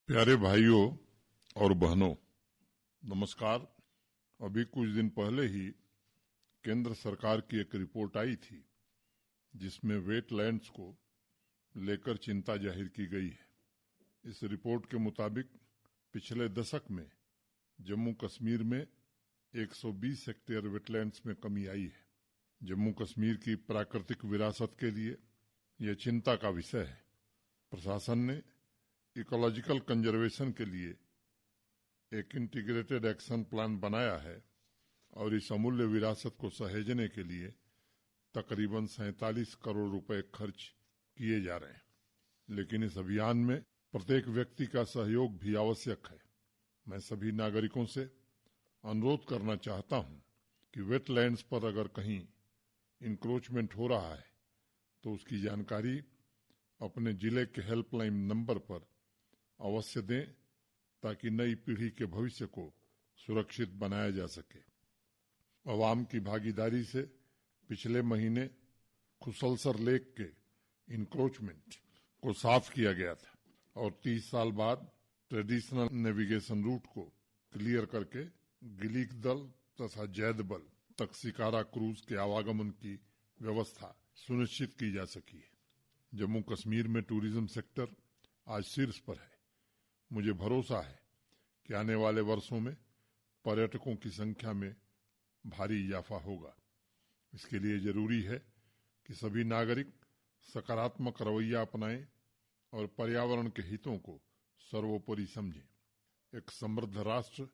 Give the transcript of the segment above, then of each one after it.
प्यारे भाइयों और बहनों, नमस्कार। अभी कुछ दिन पहले ही केंद्र सरकार की एक रिपोर्ट आई थी जिसमें वेटलैंड्स को लेकर चिंता जाहिर की गई है। इस रिपोर्ट के मुताबिक पिछले दशक में जम्मू कश्मीर में 120 हेक्टेयर वेटलैंड्स में कमी आई है। जम्मू कश्मीर की प्राकृतिक विरासत के लिए यह चिंता का विषय है। प्रशासन ने इकोलॉजिकल कंजर्वेशन के लिए एक इंटीग्रेटेड एक्शन प्लान बनाया है और इस अमूल्य विरासत को सहेजने के लिए तकरीबन 47 करोड़ रुपए खर्च किए जा रहे हैं। लेकिन इस अभियान में प्रत्येक व्यक्ति का सहयोग भी आवश्यक है। मैं सभी नागरिकों से अनुरोध करना चाहता हूं कि वेटलैंड्स पर अगर कहीं इंक्रोचमेंट हो रहा है तो उसकी जानकारी अपने जिले के हेल्पलाइन नंबर पर अवश्य दें ताकि नई पीढ़ी के भविष्य को सुरक्षित बनाया जा सके। अवाम की भागीदारी से पिछले महीने खुसलसर लेक के इंक्रोचमेंट को साफ किया गया था और 30 साल बाद ट्रेडिशनल नेविगेशन रूट को क्लियर करके गिलीकदल तथा जैदबल तक शिकारा क्रूज के आवागमन की व्यवस्था सुनिश्चित की जा सकी है। जम्मू कश्मीर में टूरिज्म सेक्टर आज शीर्ष पर है। मुझे भरोसा है कि आने वाले वर्षों में पर्यटकों की संख्या में भारी इजाफा होगा। इसके लिए जरूरी है कि सभी नागरिक सकारात्मक रवैया अपनाएं और पर्यावरण के हितों को सर्वोपरि समझें। एक समृद्ध राष्ट्र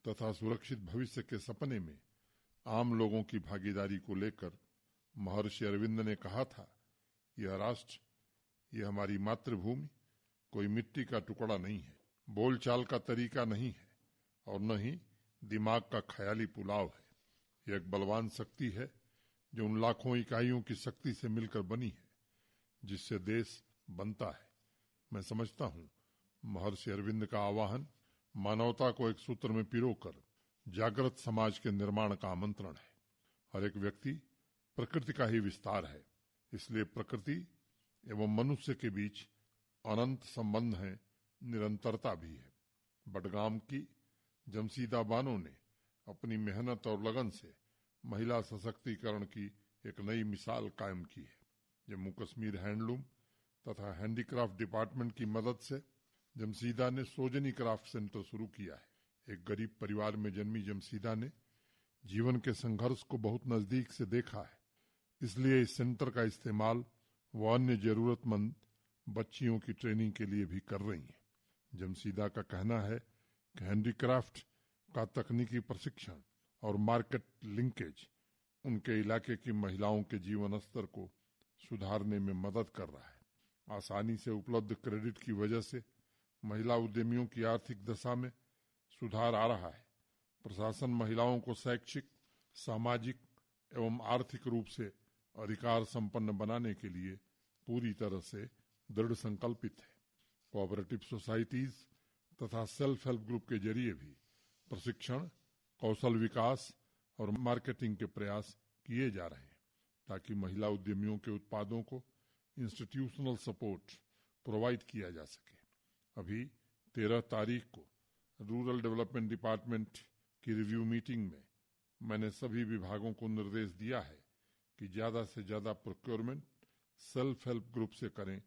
तथा सुरक्षित भविष्य के सपने में आम लोगों की भागीदारी को लेकर महर्षि अरविंद ने कहा था, यह राष्ट्र, यह हमारी मातृभूमि कोई मिट्टी का टुकड़ा नहीं है, बोलचाल का तरीका नहीं है और न ही दिमाग का ख्याली पुलाव है। यह एक बलवान शक्ति है जो उन लाखों इकाइयों की शक्ति से मिलकर बनी है जिससे देश बनता है। मैं समझता हूं महर्षि अरविंद का आह्वान मानवता को एक सूत्र में पिरोकर जागृत समाज के निर्माण का आमंत्रण है। हर एक व्यक्ति प्रकृति का ही विस्तार है, इसलिए प्रकृति एवं मनुष्य के बीच अनंत संबंध है, निरंतरता भी है। बडगाम की जमशीदा बानो ने अपनी मेहनत और लगन से महिला सशक्तिकरण की एक नई मिसाल कायम की है। जम्मू कश्मीर हैंडलूम तथा हैंडीक्राफ्ट डिपार्टमेंट की मदद से जमशीदा ने सोजनी क्राफ्ट सेंटर शुरू किया है। एक गरीब परिवार में जन्मी जमशीदा ने जीवन के संघर्ष को बहुत नजदीक से देखा है, इसलिए इस सेंटर का इस्तेमाल वो अन्य जरूरतमंद बच्चियों की ट्रेनिंग के लिए भी कर रही हैं। जमशीदा का कहना है कि हैंडीक्राफ्ट का तकनीकी प्रशिक्षण और मार्केट लिंकेज उनके इलाके की महिलाओं के जीवन स्तर को सुधारने में मदद कर रहा है। आसानी से उपलब्ध क्रेडिट की वजह से महिला उद्यमियों की आर्थिक दशा में सुधार आ रहा है। प्रशासन महिलाओं को शैक्षिक, सामाजिक एवं आर्थिक रूप से अधिकार संपन्न बनाने के लिए पूरी तरह से दृढ़ संकल्पित है। कोऑपरेटिव सोसाइटीज तथा सेल्फ हेल्प ग्रुप के जरिए भी प्रशिक्षण, कौशल विकास और मार्केटिंग के प्रयास किए जा रहे हैं ताकि महिला उद्यमियों के उत्पादों को इंस्टीट्यूशनल सपोर्ट प्रोवाइड किया जा सके। अभी 13 तारीख को रूरल डेवलपमेंट डिपार्टमेंट की रिव्यू मीटिंग में मैंने सभी विभागों को निर्देश दिया है कि ज्यादा से ज्यादा प्रोक्योरमेंट सेल्फ हेल्प ग्रुप से करें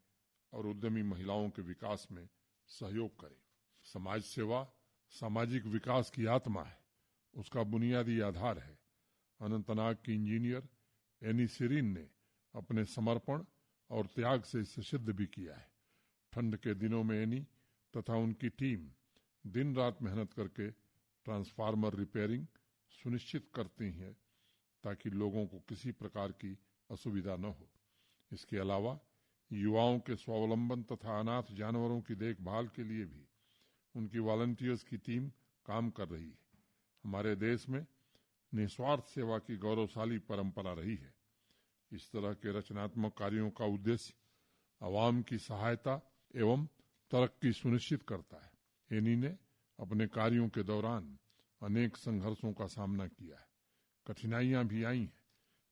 और उद्यमी महिलाओं के विकास में सहयोग करें। समाज सेवा सामाजिक विकास की आत्मा है, उसका बुनियादी आधार है। अनंतनाग की इंजीनियर एनी सिरीन ने अपने समर्पण और त्याग से इसे सिद्ध भी किया है। ठंड के दिनों में एनी तथा उनकी टीम दिन रात मेहनत करके ट्रांसफार्मर रिपेयरिंग सुनिश्चित करती हैं ताकि लोगों को किसी प्रकार की असुविधा न हो। इसके अलावा युवाओं के स्वावलंबन तथा अनाथ जानवरों की देखभाल के लिए भी उनकी वॉलंटियर्स की टीम काम कर रही है। हमारे देश में निस्वार्थ सेवा की गौरवशाली परंपरा रही है। इस तरह के रचनात्मक कार्यों का उद्देश्य आवाम की सहायता एवं तरक्की सुनिश्चित करता है। एनी ने अपने कार्यों के दौरान अनेक संघर्षों का सामना किया है। कठिनाइयां भी आई हैं,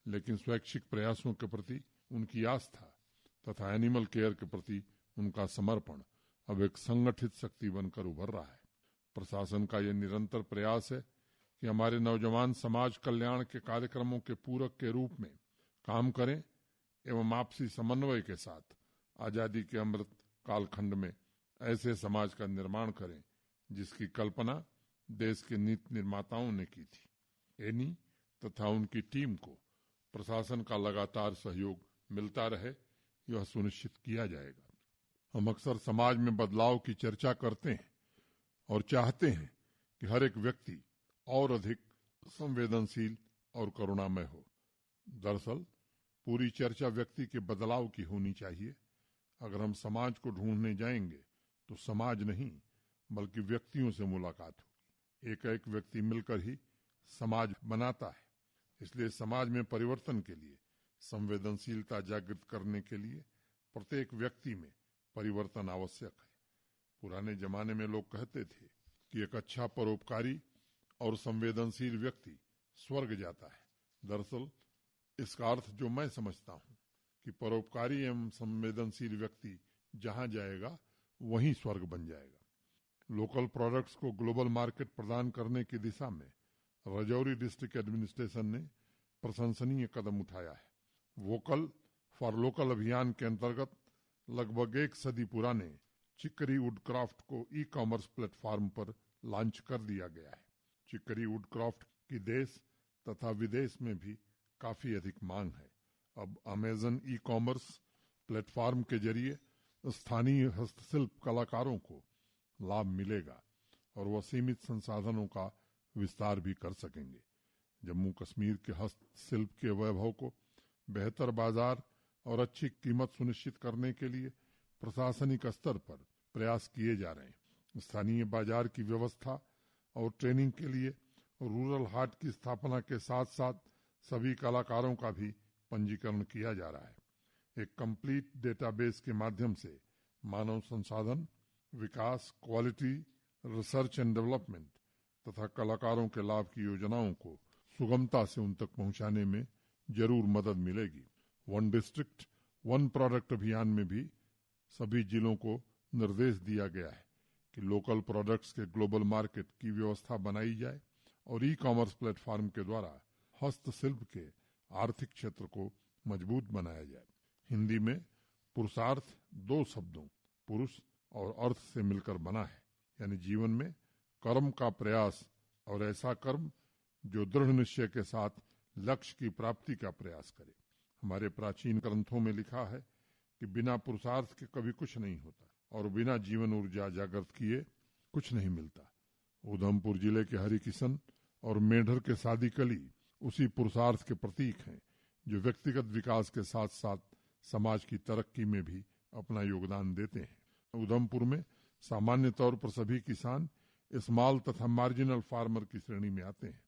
लेकिन स्वैच्छिक प्रयासों के प्रति उनकी आस्था तथा एनिमल केयर के प्रति उनका समर्पण अब एक संगठित शक्ति बनकर उभर रहा है। प्रशासन का यह निरंतर प्रयास है कि हमारे नौजवान समाज कल्याण के कार्यक्रमों के पूरक के रूप में काम करें एवं आपसी समन्वय के साथ आजादी के अमृत कालखंड में ऐसे समाज का निर्माण करें जिसकी कल्पना देश के नीति निर्माताओं ने की थी। एनी तथा उनकी टीम को प्रशासन का लगातार सहयोग मिलता रहे, यह सुनिश्चित किया जाएगा। हम अक्सर समाज में बदलाव की चर्चा करते हैं और चाहते हैं कि हर एक व्यक्ति और अधिक संवेदनशील और करुणामय हो। दरअसल पूरी चर्चा व्यक्ति के बदलाव की होनी चाहिए। अगर हम समाज को ढूंढने जाएंगे तो समाज नहीं बल्कि व्यक्तियों से मुलाकात होगी। एक एक व्यक्ति मिलकर ही समाज बनाता है। इसलिए समाज में परिवर्तन के लिए, संवेदनशीलता जागृत करने के लिए प्रत्येक व्यक्ति में परिवर्तन आवश्यक है। पुराने जमाने में लोग कहते थे कि एक अच्छा परोपकारी और संवेदनशील व्यक्ति स्वर्ग जाता है। दरअसल इसका अर्थ जो मैं समझता हूं कि परोपकारी एवं संवेदनशील व्यक्ति जहां जाएगा वहीं स्वर्ग बन जाएगा। लोकल प्रोडक्ट्स को ग्लोबल मार्केट प्रदान करने की दिशा में राजौरी डिस्ट्रिक्ट एडमिनिस्ट्रेशन ने प्रशंसनीय कदम उठाया है। वोकल फॉर लोकल अभियान के अंतर्गत लगभग 1 सदी पुराने चिकरी वुडक्राफ्ट को ई-कॉमर्स प्लेटफॉर्म पर लॉन्च कर दिया गया है। चिकरी वुडक्राफ्ट की देश तथा विदेश में भी काफी अधिक मांग है। अब अमेजन ई-कॉमर्स प्लेटफॉर्म के जरिए स्थानीय हस्तशिल्प कलाकारों को लाभ मिलेगा और वह सीमित संसाधनों का विस्तार भी कर सकेंगे। जम्मू कश्मीर के हस्तशिल्प के वैभव को बेहतर बाजार और अच्छी कीमत सुनिश्चित करने के लिए प्रशासनिक स्तर पर प्रयास किए जा रहे हैं। स्थानीय बाजार की व्यवस्था और ट्रेनिंग के लिए रूरल हाट की स्थापना के साथ साथ सभी कलाकारों का भी पंजीकरण किया जा रहा है। एक कंप्लीट डेटाबेस के माध्यम से मानव संसाधन विकास, क्वालिटी, रिसर्च एंड डेवलपमेंट तथा कलाकारों के लाभ की योजनाओं को सुगमता से उन तक पहुंचाने में जरूर मदद मिलेगी। वन डिस्ट्रिक्ट वन प्रोडक्ट अभियान में भी सभी जिलों को निर्देश दिया गया है कि लोकल प्रोडक्ट्स के ग्लोबल मार्केट की व्यवस्था बनाई जाए और ई-कॉमर्स प्लेटफॉर्म के द्वारा हस्तशिल्प के आर्थिक क्षेत्र को मजबूत बनाया जाए। हिंदी में पुरुषार्थ 2 शब्दों पुरुष और अर्थ से मिलकर बना है, यानी जीवन में कर्म का प्रयास और ऐसा कर्म जो दृढ़ निश्चय के साथ लक्ष्य की प्राप्ति का प्रयास करे। हमारे प्राचीन ग्रंथों में लिखा है कि बिना पुरुषार्थ के कभी कुछ नहीं होता और बिना जीवन ऊर्जा जागृत किए कुछ नहीं मिलता। उधमपुर जिले के हरिकिशन और मेढर के सादीकली उसी पुरुषार्थ के प्रतीक हैं जो व्यक्तिगत विकास के साथ साथ समाज की तरक्की में भी अपना योगदान देते हैं। उधमपुर में सामान्य तौर पर सभी किसान स्मॉल तथा मार्जिनल फार्मर की श्रेणी में आते हैं।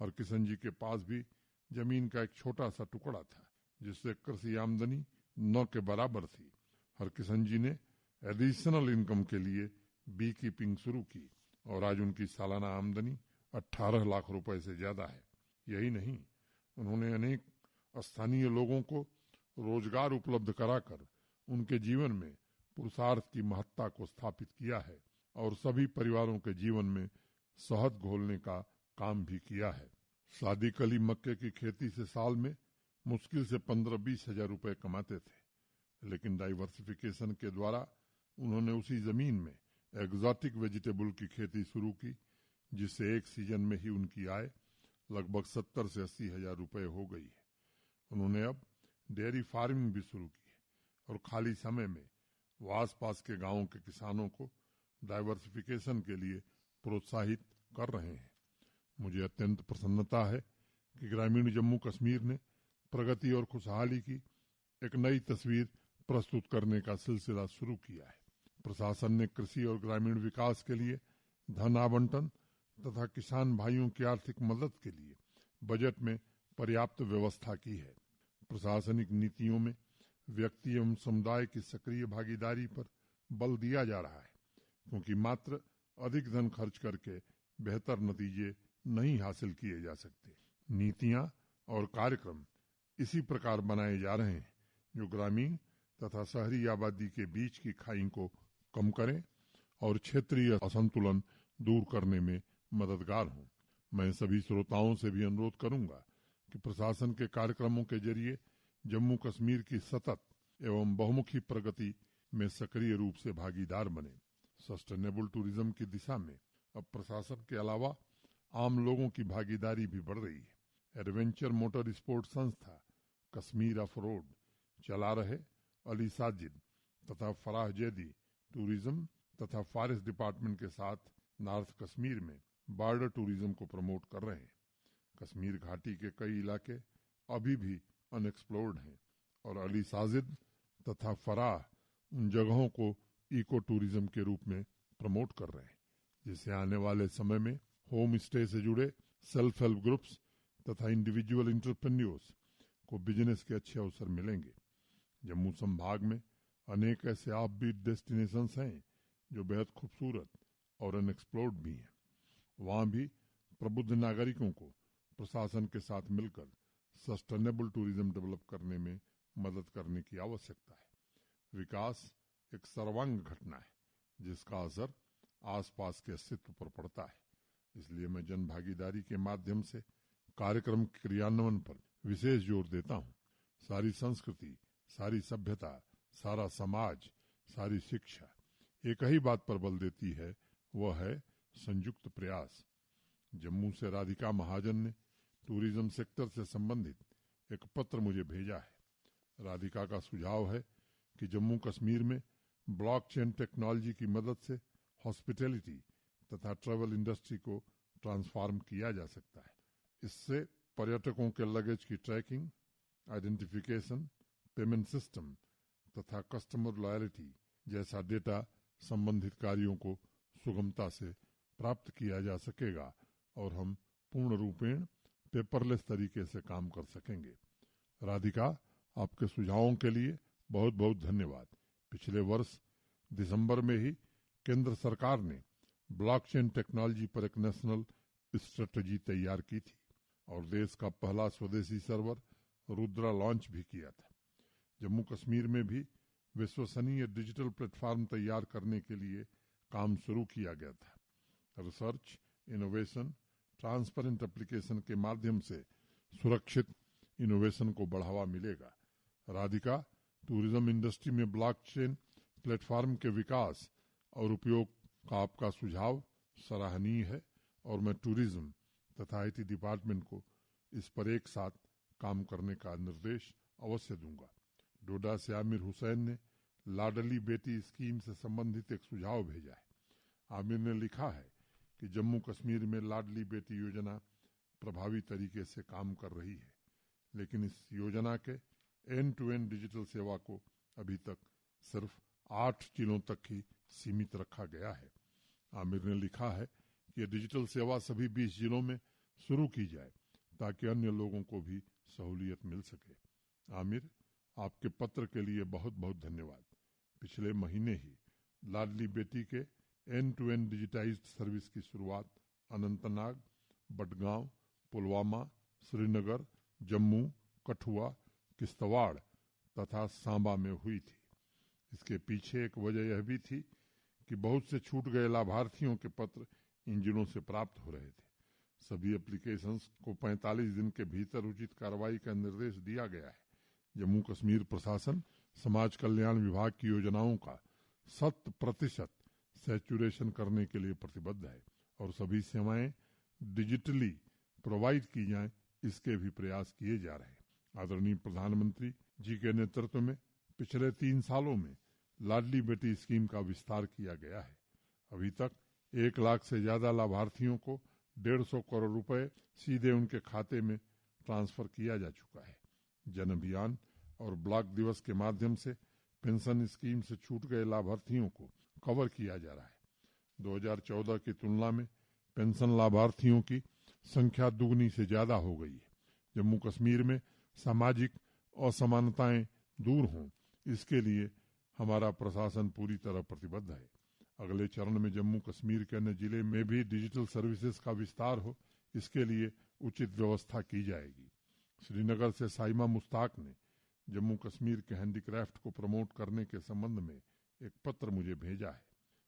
हरकिशन जी के पास भी जमीन का एक छोटा सा टुकड़ा था जिससे कृषि आमदनी न के बराबर थी। हरकिशन जी ने एडिशनल इनकम के लिए बी कीपिंग शुरू की और आज उनकी सालाना आमदनी 18 लाख रुपए से ज्यादा है। यही नहीं, उन्होंने अनेक स्थानीय लोगों को रोजगार उपलब्ध कराकर उनके जीवन में पुरुषार्थ की महत्ता को स्थापित किया है और सभी परिवारों के जीवन में शहद घोलने का काम भी किया है। सादीकली मक्के की खेती से साल में मुश्किल से 15-20 हजार रुपए कमाते थे, लेकिन डाइवर्सिफिकेशन के द्वारा उन्होंने उसी जमीन में एग्जॉटिक वेजिटेबल की खेती शुरू की, जिससे एक सीजन में ही उनकी आय लगभग 70 से 80 हजार रुपए हो गई है। उन्होंने अब डेयरी फार्मिंग भी शुरू की है और खाली समय में वो आसपास के गांवों के किसानों को डाइवर्सिफिकेशन के लिए प्रोत्साहित कर रहे हैं। मुझे अत्यंत प्रसन्नता है कि ग्रामीण जम्मू कश्मीर ने प्रगति और खुशहाली की एक नई तस्वीर प्रस्तुत करने का सिलसिला शुरू किया है। प्रशासन ने कृषि और ग्रामीण विकास के लिए धन आवंटन तथा किसान भाइयों की आर्थिक मदद के लिए बजट में पर्याप्त व्यवस्था की है। प्रशासनिक नीतियों में व्यक्ति एवं समुदाय की सक्रिय भागीदारी पर बल दिया जा रहा है, क्योंकि मात्र अधिक धन खर्च करके बेहतर नतीजे नहीं हासिल किए जा सकते। नीतियां और कार्यक्रम इसी प्रकार बनाए जा रहे हैं जो ग्रामीण तथा शहरी आबादी के बीच की खाई को कम करें और क्षेत्रीय असंतुलन दूर करने में मददगार हों। मैं सभी श्रोताओं से भी अनुरोध करूंगा कि प्रशासन के कार्यक्रमों के जरिए जम्मू कश्मीर की सतत एवं बहुमुखी प्रगति में सक्रिय रूप से भागीदार बने। सस्टेनेबल टूरिज्म की दिशा में अब प्रशासन के अलावा आम लोगों की भागीदारी भी बढ़ रही है। एडवेंचर मोटर स्पोर्ट्स संस्था कश्मीर ऑफ रोड चला रहे अली साजिद तथा फराह जैदी टूरिज्म तथा फॉरेस्ट डिपार्टमेंट के साथ नॉर्थ कश्मीर में बॉर्डर टूरिज्म को प्रमोट कर रहे हैं। कश्मीर घाटी के कई इलाके अभी भी अनएक्सप्लोर्ड हैं और अली साजिद तथा फराह उन जगहों को इको टूरिज्म के रूप में प्रमोट कर रहे हैं, जिससे आने वाले समय में होम स्टे से जुड़े सेल्फ हेल्प ग्रुप्स तथा इंडिविजुअल एंटरप्रेन्योर्स को बिजनेस के अच्छे अवसर मिलेंगे। जम्मू संभाग में अनेक ऐसे ऑफबीट डेस्टिनेशंस हैं जो बेहद खूबसूरत और अनएक्सप्लोर्ड भी हैं। वहाँ भी प्रबुद्ध नागरिकों को प्रशासन के साथ मिलकर सस्टेनेबल टूरिज्म डेवलप करने में मदद करने की आवश्यकता है। विकास एक सर्वांग घटना है जिसका असर आसपास के अस्तित्व पर पड़ता है। इसलिए मैं जन भागीदारी के माध्यम से कार्यक्रम के क्रियान्वयन पर विशेष जोर देता हूँ। सारी संस्कृति, सारी सभ्यता, सारा समाज, सारी शिक्षा एक ही बात पर बल देती है, वह है संयुक्त प्रयास। जम्मू से राधिका महाजन ने टूरिज्म सेक्टर से संबंधित एक पत्र मुझे भेजा है। राधिका का सुझाव है कि जम्मू कश्मीर में ब्लॉकचेन टेक्नोलॉजी की मदद से हॉस्पिटैलिटी तथा ट्रैवल इंडस्ट्री को ट्रांसफॉर्म किया जा सकता है। इससे पर्यटकों के लगेज की ट्रैकिंग, आइडेंटिफिकेशन, पेमेंट सिस्टम तथा कस्टमर लॉयल्टी जैसा डेटा संबंधित कार्यों को सुगमता से प्राप्त किया जा सकेगा और हम पूर्ण रूपेण पेपरलेस तरीके से काम कर सकेंगे। राधिका, आपके सुझावों के लिए बहुत बहुत धन्यवाद। पिछले वर्ष दिसंबर में ही केंद्र सरकार ने ब्लॉकचेन टेक्नोलॉजी पर एक नेशनल स्ट्रेटजी तैयार की थी और देश का पहला स्वदेशी सर्वर रुद्रा लॉन्च भी किया था। जम्मू कश्मीर में भी विश्वसनीय डिजिटल प्लेटफॉर्म तैयार करने के लिए काम शुरू किया गया था। रिसर्च, इनोवेशन, ट्रांसपेरेंट एप्लीकेशन के माध्यम से सुरक्षित इनोवेशन को बढ़ावा मिलेगा। राधिका, टूरिज्म इंडस्ट्री में ब्लॉकचेन प्लेटफॉर्म के विकास और उपयोग का आपका सुझाव सराहनीय है और मैं टूरिज्म तथा आईटी डिपार्टमेंट को इस पर एक साथ काम करने का निर्देश अवश्य दूंगा। डोडा से आमिर हुसैन ने लाडली बेटी स्कीम से संबंधित एक सुझाव भेजा है। आमिर ने लिखा है कि जम्मू कश्मीर में लाडली बेटी योजना प्रभावी तरीके से काम कर रही है, लेकिन इस योजना के एंड टू एंड डिजिटल सेवा को अभी तक सिर्फ 8 जिलों तक ही सीमित रखा गया है। आमिर ने लिखा है कि यह डिजिटल सेवा सभी 20 जिलों में शुरू की जाए ताकि अन्य लोगों को भी सहूलियत मिल सके। आमिर, आपके पत्र के लिए बहुत बहुत धन्यवाद। पिछले महीने ही लाडली बेटी के end to end digitized service की शुरुआत अनंतनाग, बडगांव, पुलवामा, श्रीनगर, जम्मू, कठुआ, किश्तवाड़ तथा सांबा में हुई थी। इसके पीछे एक वजह यह भी थी कि बहुत से छूट गए लाभार्थियों के पत्र इन जिलों से प्राप्त हो रहे थे। सभी एप्लीकेशंस को 45 दिन के भीतर उचित कार्रवाई का निर्देश दिया गया है। जम्मू कश्मीर प्रशासन समाज कल्याण विभाग की योजनाओं का 100% सैचुरेशन करने के लिए प्रतिबद्ध है और सभी सेवाएं डिजिटली प्रोवाइड की जाएं, इसके भी प्रयास किए जा रहे हैं। आदरणीय प्रधानमंत्री जी के नेतृत्व में पिछले 3 सालों में लाडली बेटी स्कीम का विस्तार किया गया है। अभी तक 1 लाख से ज्यादा लाभार्थियों को 150 करोड़ रुपए सीधे उनके खाते में ट्रांसफर किया जा चुका है। जन अभियान और ब्लॉक दिवस के माध्यम से पेंशन स्कीम से छूट गए लाभार्थियों को कवर किया जा रहा है। 2014 की तुलना में पेंशन लाभार्थियों की संख्या दुगनी से ज्यादा हो गई है। जम्मू कश्मीर में सामाजिक असमानताएं दूर हों, इसके लिए हमारा प्रशासन पूरी तरह प्रतिबद्ध है। अगले चरण में जम्मू कश्मीर के अन्य जिले में भी डिजिटल सर्विसेज का विस्तार हो, इसके लिए उचित व्यवस्था की जाएगी। श्रीनगर से साइमा मुश्ताक ने जम्मू कश्मीर के हैंडीक्राफ्ट को प्रमोट करने के संबंध में एक पत्र मुझे भेजा है।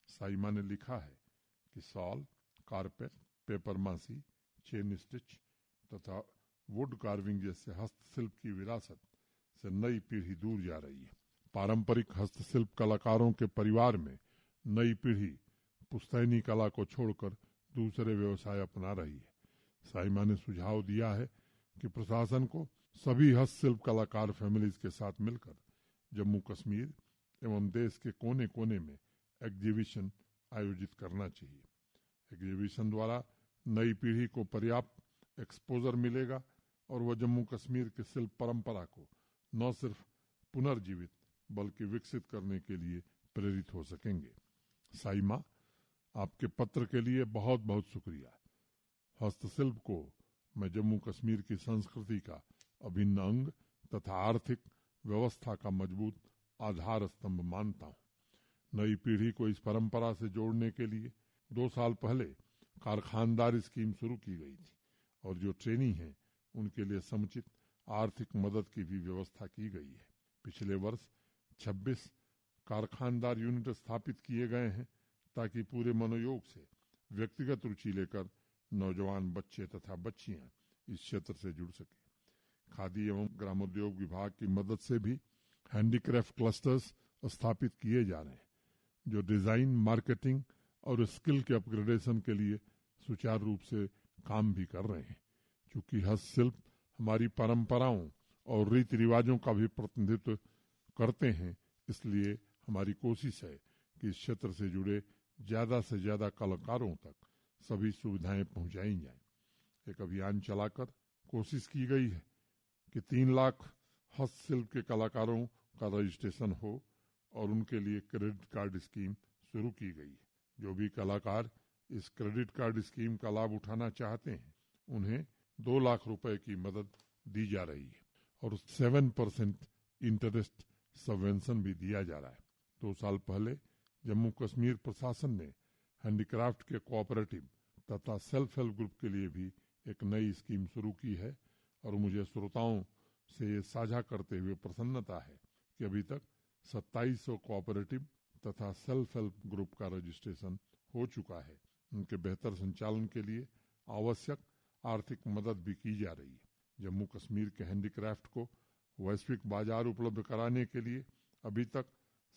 साइमा ने लिखा है कि सॉल, कारपेट, पेपर मासी, चेन स्टिच तथा वुड कार्विंग जैसे हस्तशिल्प की विरासत से नई पीढ़ी दूर जा रही है। पारंपरिक हस्तशिल्प कलाकारों के परिवार में नई पीढ़ी पुश्तैनी कला को छोड़कर दूसरे व्यवसाय अपना रही है। साइमा ने सुझाव दिया है कि प्रशासन को सभी हस्तशिल्प कलाकार फैमिलीज के साथ मिलकर जम्मू कश्मीर एवं देश के कोने कोने में एग्जीबिशन आयोजित करना चाहिए। एग्जीबिशन द्वारा नई पीढ़ी को पर्याप्त एक्सपोजर मिलेगा और वह जम्मू कश्मीर के शिल्प परंपरा को न सिर्फ पुनर्जीवित बल्कि विकसित करने के लिए प्रेरित हो सकेंगे। साइमा, आपके पत्र के लिए बहुत बहुत शुक्रिया। हस्तशिल्प को मैं जम्मू कश्मीर की संस्कृति का अभिन्न अंग तथा आर्थिक व्यवस्था का मजबूत आधार स्तंभ मानता हूँ। नई पीढ़ी को इस परंपरा से जोड़ने के लिए 2 साल पहले कारखानदारी स्कीम शुरू की गई थी और जो ट्रेनी हैं उनके लिए समुचित आर्थिक मदद की भी व्यवस्था की गई है। पिछले वर्ष 26 कारखानदार यूनिट स्थापित किए गए हैं ताकि पूरे मनोयोग से व्यक्तिगत रुचि लेकर नौजवान बच्चे तथा बच्चियां इस क्षेत्र से जुड़ सके। खादी एवं ग्रामोद्योग विभाग की मदद से भी हैंडीक्राफ्ट क्लस्टर्स स्थापित किए जा रहे हैं जो डिजाइन, मार्केटिंग और स्किल के अपग्रेडेशन के लिए सुचारू रूप से काम भी कर रहे हैं। चूंकि हस्तशिल्प हमारी परंपराओं और रीति रिवाजों का भी प्रतिनिधित्व करते हैं, इसलिए हमारी कोशिश है कि इस क्षेत्र से जुड़े ज्यादा से ज्यादा कलाकारों तक सभी सुविधाएं पहुंचाई जाएं। एक अभियान चलाकर कोशिश की गई है कि 3 लाख हस्तशिल्प के कलाकारों का रजिस्ट्रेशन हो और उनके लिए क्रेडिट कार्ड स्कीम शुरू की गई है। जो भी कलाकार इस क्रेडिट कार्ड स्कीम का लाभ उठाना चाहते हैं उन्हें 2 लाख रुपए की मदद दी जा रही है और 7% इंटरेस्ट सबवेंशन भी दिया जा रहा है। 2 साल पहले जम्मू कश्मीर प्रशासन ने हैंडीक्राफ्ट के कोऑपरेटिव तथा सेल्फ हेल्प ग्रुप के लिए भी एक नई स्कीम शुरू की है और मुझे श्रोताओं से ये साझा करते हुए प्रसन्नता है कि अभी तक 2700 कोऑपरेटिव तथा सेल्फ हेल्प ग्रुप का रजिस्ट्रेशन हो चुका है। उनके बेहतर संचालन के लिए आवश्यक आर्थिक मदद भी की जा रही है। जम्मू कश्मीर के हैंडीक्राफ्ट को वैश्विक बाजार उपलब्ध कराने के लिए अभी तक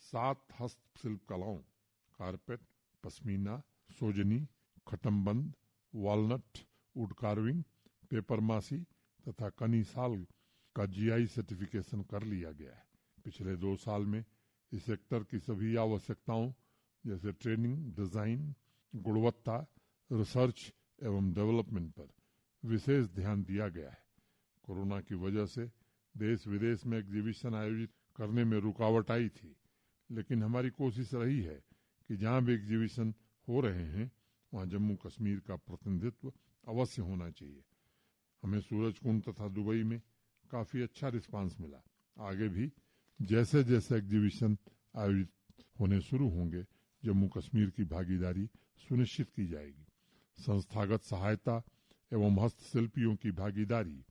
7 हस्तशिल्प कलाओं carpet, pashmina, सोजनी, खटमबंद, walnut, wood carving, paper मासी तथा कनी साल का जीआई सर्टिफिकेशन कर लिया गया है। पिछले 2 साल में इस सेक्टर की सभी आवश्यकताओं जैसे ट्रेनिंग, डिजाइन, गुणवत्ता, रिसर्च एवं डेवलपमेंट पर विशेष ध्यान दिया गया है। कोरोना की वजह से देश विदेश में एग्जीबिशन आयोजित करने में रुकावट आई थी, लेकिन हमारी कोशिश रही है कि जहां भी एग्जीबिशन हो रहे हैं वहां जम्मू कश्मीर का प्रतिनिधित्व अवश्य होना चाहिए। हमें सूरजकुंड तथा दुबई में काफी अच्छा रिस्पांस मिला। आगे भी जैसे जैसे एग्जीबिशन आयोजित होने शुरू होंगे जम्मू कश्मीर की भागीदारी सुनिश्चित की जाएगी। संस्थागत सहायता एवं हस्तशिल्पियों की भागीदारी,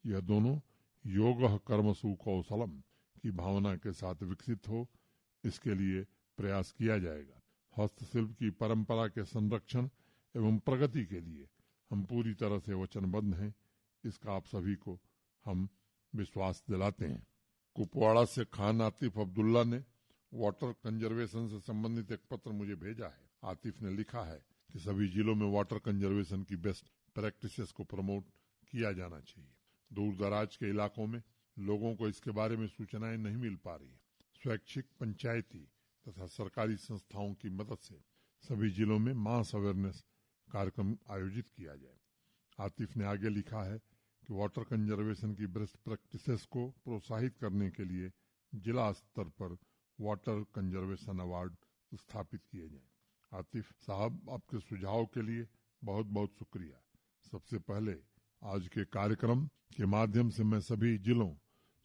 यह दोनों योगः कर्मसु कौशलम की भावना के साथ विकसित हो, इसके लिए प्रयास किया जाएगा। हस्तशिल्प की परंपरा के संरक्षण एवं प्रगति के लिए हम पूरी तरह से वचनबद्ध हैं, इसका आप सभी को हम विश्वास दिलाते हैं। कुपवाड़ा से खान आतिफ अब्दुल्ला ने वाटर कंजर्वेशन से संबंधित एक पत्र मुझे भेजा है। आतिफ ने लिखा है कि सभी जिलों में वाटर कंजर्वेशन की बेस्ट प्रैक्टिसेस को प्रमोट किया जाना चाहिए। दूर दराज के इलाकों में लोगों को इसके बारे में सूचनाएं नहीं मिल पा रही है। स्वैच्छिक, पंचायती तथा सरकारी संस्थाओं की मदद से सभी जिलों में मास अवेयरनेस कार्यक्रम आयोजित किया जाए। आतिफ ने आगे लिखा है कि वाटर कंजर्वेशन की बेस्ट प्रैक्टिसेस को प्रोत्साहित करने के लिए जिला स्तर पर वाटर कंजर्वेशन अवार्ड स्थापित किए जाएं। आतिफ साहब, आपके सुझाव के लिए बहुत बहुत शुक्रिया। सबसे पहले आज के कार्यक्रम के माध्यम से मैं सभी जिलों,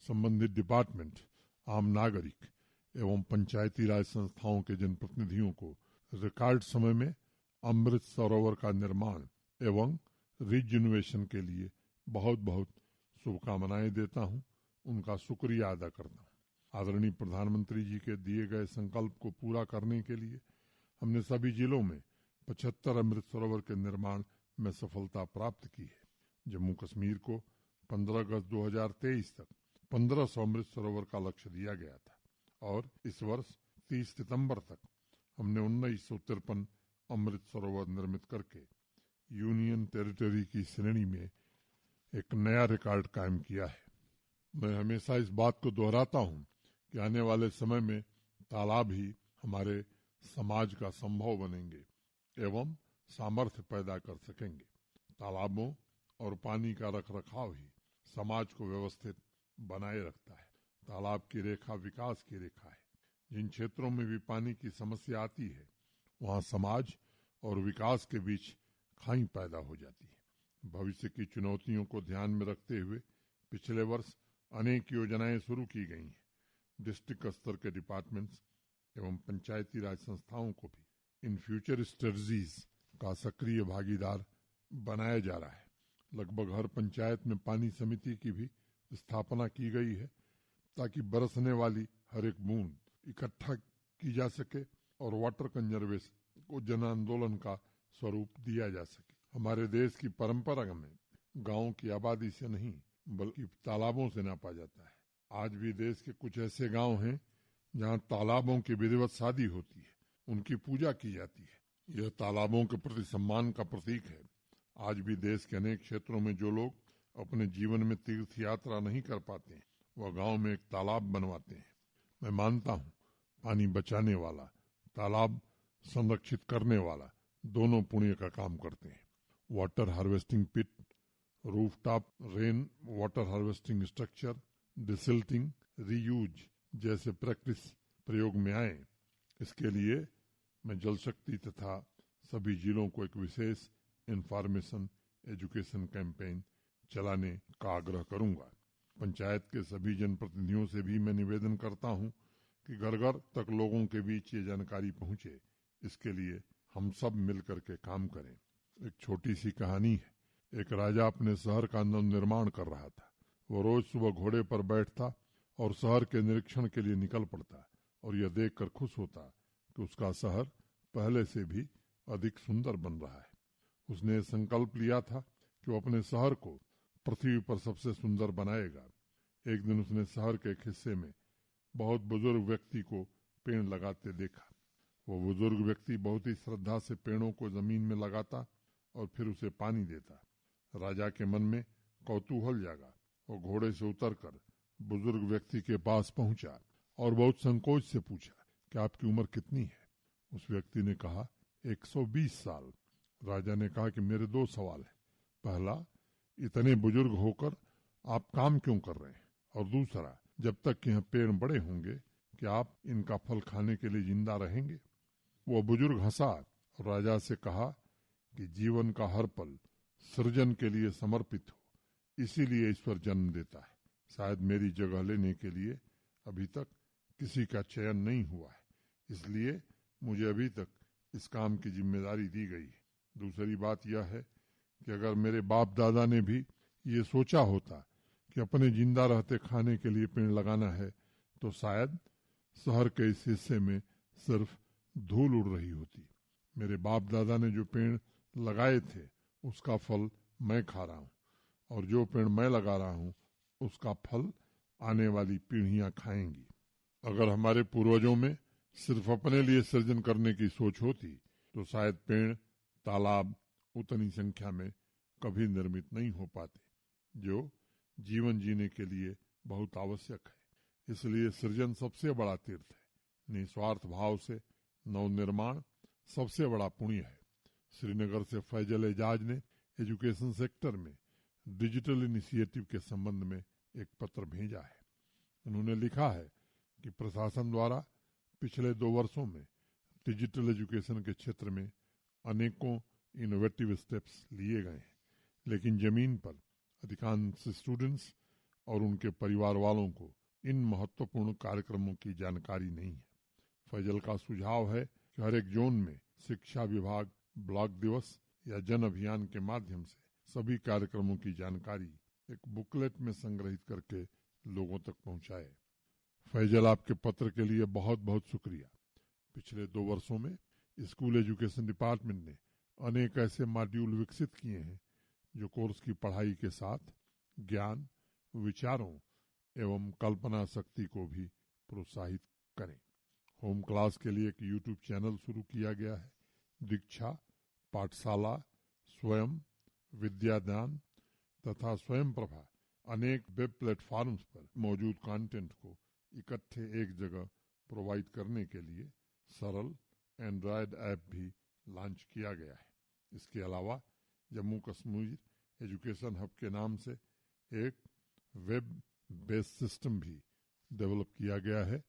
संबंधित डिपार्टमेंट, आम नागरिक एवं पंचायती राज संस्थाओं के जनप्रतिनिधियों को रिकॉर्ड समय में अमृत सरोवर का निर्माण एवं रिजुनवेशन के लिए बहुत बहुत शुभकामनाएं देता हूं, उनका शुक्रिया अदा करता हूं। आदरणीय प्रधानमंत्री जी के दिए गए संकल्प को पूरा करने के लिए हमने सभी जिलों में 75 अमृत सरोवर के निर्माण में सफलता प्राप्त की है। जम्मू कश्मीर को 15 अगस्त 2023 तक 1500 अमृत सरोवर का लक्ष्य दिया गया था और इस वर्ष 30 सितंबर तक हमने 1953 अमृत सरोवर निर्मित करके यूनियन टेरिटरी की श्रेणी में एक नया रिकॉर्ड कायम किया है। मैं हमेशा इस बात को दोहराता हूँ कि आने वाले समय में तालाब ही हमारे समाज का संभव बनेंगे एवं सामर्थ्य पैदा कर सकेंगे। तालाबों और पानी का रखरखाव ही समाज को व्यवस्थित बनाए रखता है। तालाब की रेखा विकास की रेखा है। जिन क्षेत्रों में भी पानी की समस्या आती है वहाँ समाज और विकास के बीच खाई पैदा हो जाती है। भविष्य की चुनौतियों को ध्यान में रखते हुए पिछले वर्ष अनेक योजनाएं शुरू की गई हैं। डिस्ट्रिक्ट स्तर के डिपार्टमेंट्स एवं पंचायती राज संस्थाओं को भी इन फ्यूचर स्ट्रेटजीज का सक्रिय भागीदार बनाया जा रहा है। लगभग हर पंचायत में पानी समिति की भी स्थापना की गई है ताकि बरसने वाली हर एक बूंद इकट्ठा की जा सके और वाटर कंजर्वेशन को जन आंदोलन का स्वरूप दिया जा सके। हमारे देश की परंपरा में गांव की आबादी से नहीं बल्कि तालाबों से नापा जाता है। आज भी देश के कुछ ऐसे गांव हैं जहां तालाबों की विधिवत शादी होती है, उनकी पूजा की जाती है। यह तालाबों के प्रति सम्मान का प्रतीक है। आज भी देश के अनेक क्षेत्रों में जो लोग अपने जीवन में तीर्थ यात्रा नहीं कर पाते हैं वह गांव में एक तालाब बनवाते हैं। मैं मानता हूं पानी बचाने वाला, तालाब संरक्षित करने वाला दोनों पुण्य का काम करते हैं। Water harvesting pit, rooftop rain water harvesting structure, desilting, reuse जैसे प्रैक्टिस प्रयोग में आए। इसके लिए मैं जल शक्ति तथा सभी जिलों को एक विशेष इंफॉर्मेशन एजुकेशन कैंपेन चलाने का आग्रह करूंगा। पंचायत के सभी जनप्रतिनिधियों से भी मैं निवेदन करता हूं कि घर घर तक लोगों के बीच ये जानकारी पहुंचे। इसके लिए हम सब मिलकर के काम करें। एक छोटी सी कहानी है। एक राजा अपने शहर का नवनिर्माण कर रहा था। वो रोज सुबह घोड़े पर बैठता और शहर के निरीक्षण के लिए निकल पड़ता और यह देखकर खुश होता कि उसका शहर पहले से भी अधिक सुंदर बन रहा है। उसने संकल्प लिया था कि वो अपने शहर को पृथ्वी पर सबसे सुंदर बनाएगा। एक दिन उसने शहर के एक हिस्से में बहुत बुजुर्ग व्यक्ति को पेड़ लगाते देखा। वो बुजुर्ग व्यक्ति बहुत ही श्रद्धा से पेड़ों को जमीन में लगाता और फिर उसे पानी देता। राजा के मन में कौतूहल जागा। वो घोड़े से उतरकर बुजुर्ग व्यक्ति के पास पहुंचा और बहुत संकोच से पूछा कि आपकी उम्र कितनी है। उस व्यक्ति ने कहा 120 साल। राजा ने कहा कि मेरे 2 सवाल हैं। पहला, इतने बुजुर्ग होकर आप काम क्यों कर रहे हैं? और दूसरा, जब तक यह पेड़ बड़े होंगे क्या आप इनका फल खाने के लिए जिंदा रहेंगे? वो बुजुर्ग हंसा और राजा से कहा कि जीवन का हर पल सृजन के लिए समर्पित हो, इसीलिए ईश्वर जन्म देता है। शायद मेरी जगह लेने के लिए अभी तक किसी का चयन नहीं हुआ है, इसलिए मुझे अभी तक इस काम की जिम्मेदारी दी गई है। दूसरी बात यह है कि अगर मेरे बाप दादा ने भी ये सोचा होता कि अपने जिंदा रहते खाने के लिए पेड़ लगाना है तो शायद शहर के इस हिस्से में सिर्फ धूल उड़ रही होती। मेरे बाप दादा ने जो पेड़ लगाए थे उसका फल मैं खा रहा हूँ और जो पेड़ मैं लगा रहा हूँ उसका फल आने वाली पीढ़ियां खाएंगी। अगर हमारे पूर्वजों में सिर्फ अपने लिए सृजन करने की सोच होती तो शायद पेड़, तालाब उतनी संख्या में कभी निर्मित नहीं हो पाते, जो जीवन जीने के लिए बहुत आवश्यक है। इसलिए सृजन सबसे बड़ा तीर्थ है। निस्वार्थ भाव से नवनिर्माण सबसे बड़ा पुण्य है। श्रीनगर से फैजल एजाज ने एजुकेशन सेक्टर में डिजिटल इनिशिएटिव के संबंध में एक पत्र भेजा है। उन्होंने लिखा है कि प्रशासन द्वारा पिछले 2 वर्षों में डिजिटल एजुकेशन के क्षेत्र में अनेकों इनोवेटिव स्टेप्स लिए गए हैं, लेकिन जमीन पर अधिकांश स्टूडेंट्स और उनके परिवार वालों को इन महत्वपूर्ण कार्यक्रमों की जानकारी नहीं है। फैजल का सुझाव है कि हर एक जोन में शिक्षा विभाग ब्लॉक दिवस या जन अभियान के माध्यम से सभी कार्यक्रमों की जानकारी एक बुकलेट में संग्रहित करके लोगों तक पहुंचाए। फैजल, आपके पत्र के लिए बहुत बहुत शुक्रिया। पिछले 2 वर्षों में स्कूल एजुकेशन डिपार्टमेंट ने अनेक ऐसे मॉड्यूल विकसित किए हैं जो कोर्स की पढ़ाई के साथ ज्ञान, विचारों एवं कल्पना शक्ति को भी प्रोत्साहित करें। होम क्लास के लिए एक यूट्यूब चैनल शुरू किया गया है। दीक्षा, पाठशाला, स्वयं, विद्यादान तथा स्वयं प्रभा अनेक वेब प्लेटफॉर्म्स पर मौजूद कंटेंट को इकट्ठे एक जगह प्रोवाइड करने के लिए सरल एंड्रॉयड ऐप भी लॉन्च किया गया है। इसके अलावा जम्मू कश्मीर एजुकेशन हब के नाम से एक वेब बेस्ड सिस्टम भी डेवलप किया गया है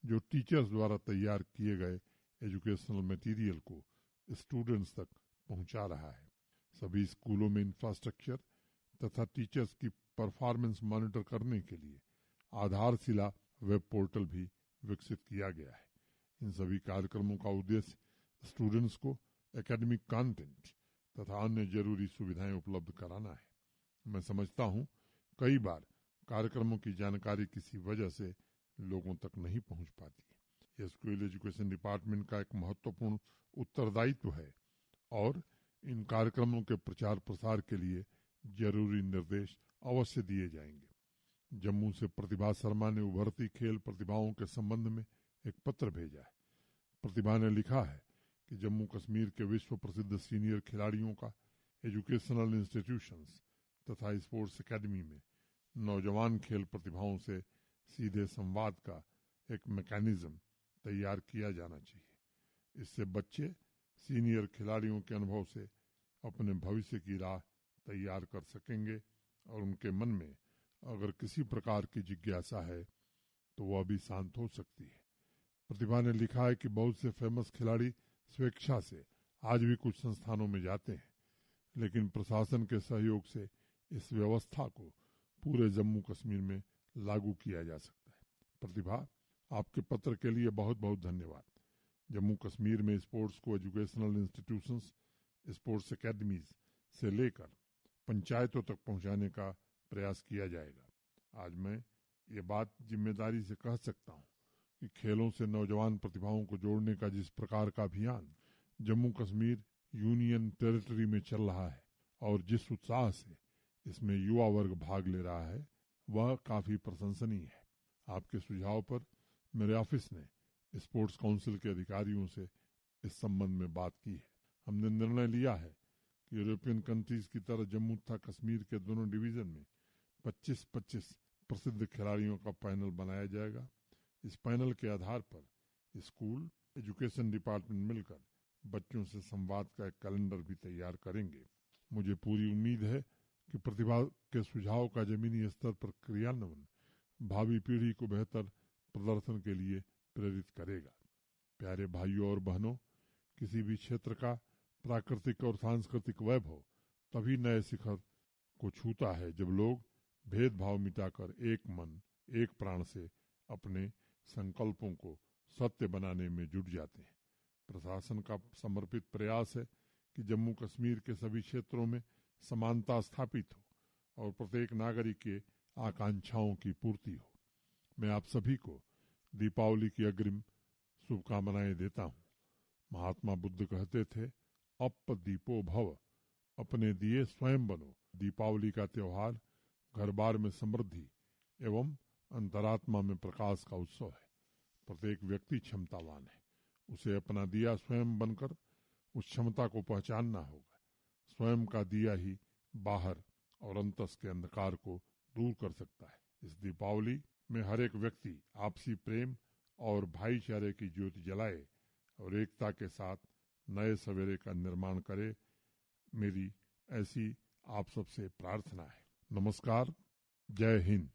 जो टीचर्स द्वारा तैयार किए गए एजुकेशनल मटेरियल को स्टूडेंट्स तक पहुंचा रहा है। सभी स्कूलों में इंफ्रास्ट्रक्चर तथा टीचर्स की परफॉर्मेंस मॉनिटर करने के लिए आधारशिला वेब पोर्टल भी विकसित किया गया है। इन सभी कार्यक्रमों का उद्देश्य स्टूडेंट्स को एकेडमिक कंटेंट तथा अन्य जरूरी सुविधाएं उपलब्ध कराना है। मैं समझता हूं कई बार कार्यक्रमों की जानकारी किसी वजह से लोगों तक नहीं पहुंच पाती है। यह स्कूल एजुकेशन डिपार्टमेंट का एक महत्वपूर्ण उत्तरदायित्व है और इन कार्यक्रमों के प्रचार प्रसार के लिए जरूरी निर्देश अवश्य दिए जाएंगे। जम्मू से प्रतिभा शर्मा ने उभरती खेल प्रतिभाओं के संबंध में एक पत्र भेजा है। प्रतिभा ने लिखा है कि जम्मू कश्मीर के विश्व प्रसिद्ध सीनियर खिलाड़ियों का एजुकेशनल इंस्टीट्यूशंस तथा स्पोर्ट्स एकेडमी में नौजवान खेल प्रतिभाओं से सीधे संवाद का एक मैकेनिज्म तैयार किया जाना चाहिए। इससे बच्चे सीनियर खिलाड़ियों के अनुभव से अपने भविष्य की राह तैयार कर सकेंगे और उनके मन में अगर किसी प्रकार की जिज्ञासा है तो वह भी शांत हो सकती है। प्रतिभा ने लिखा है कि बहुत से फेमस खिलाड़ी स्वेच्छा से आज भी कुछ संस्थानों में जाते हैं, लेकिन प्रशासन के सहयोग से इस व्यवस्था को पूरे जम्मू कश्मीर में लागू किया जा सकता है। प्रतिभा, आपके पत्र के लिए बहुत बहुत धन्यवाद। जम्मू कश्मीर में स्पोर्ट्स को एजुकेशनल इंस्टीट्यूशंस, स्पोर्ट्स एकेडमीज से लेकर पंचायतों तक पहुंचाने का प्रयास किया जाएगा। आज मैं ये बात जिम्मेदारी से कह सकता हूं कि खेलों से नौजवान प्रतिभाओं को जोड़ने का जिस प्रकार का अभियान जम्मू कश्मीर यूनियन टेरिटरी में चल रहा है और जिस उत्साह से इसमें युवा वर्ग भाग ले रहा है वह काफी प्रशंसनीय है। आपके सुझाव पर मेरे ऑफिस ने स्पोर्ट्स काउंसिल के अधिकारियों से इस संबंध में बात की है। हमने निर्णय लिया है कि यूरोपियन कंट्रीज की तरह जम्मू तथा कश्मीर के दोनों डिवीजन में 25-25 प्रसिद्ध खिलाड़ियों का पैनल बनाया जाएगा। इस पैनल के आधार पर स्कूल एजुकेशन डिपार्टमेंट मिलकर बच्चों से संवाद का एक कैलेंडर भी तैयार करेंगे। मुझे पूरी उम्मीद है कि प्रतिभा के सुझाव का जमीनी स्तर पर क्रियान्वयन भावी पीढ़ी को बेहतर प्रदर्शन के लिए प्रेरित करेगा। प्यारे भाइयों और बहनों, किसी भी क्षेत्र का प्राकृतिक और सांस्कृतिक वैभव तभी नए शिखर को छूता है जब लोग भेदभाव मिटाकर एक मन एक प्राण से अपने संकल्पों को सत्य बनाने में जुट जाते हैं। प्रशासन का समर्पित प्रयास है कि जम्मू कश्मीर के सभी क्षेत्रों में समानता स्थापित हो और प्रत्येक नागरिक के आकांक्षाओं की पूर्ति हो। मैं आप सभी को दीपावली की अग्रिम शुभकामनाएं देता हूँ। महात्मा बुद्ध कहते थे, अप दीपो भव, अपने दिए स्वयं बनो। दीपावली का त्योहार घर बार में समृद्धि एवं अंतरात्मा में प्रकाश का उत्सव है। प्रत्येक व्यक्ति क्षमतावान है, उसे अपना दिया स्वयं बनकर उस क्षमता को पहचानना होगा। स्वयं का दिया ही बाहर और अंतस के अंधकार को दूर कर सकता है। इस दीपावली में हर एक व्यक्ति आपसी प्रेम और भाईचारे की ज्योति जलाए और एकता के साथ नए सवेरे का निर्माण करे, मेरी ऐसी आप सबसे प्रार्थना है। नमस्कार, जय हिंद।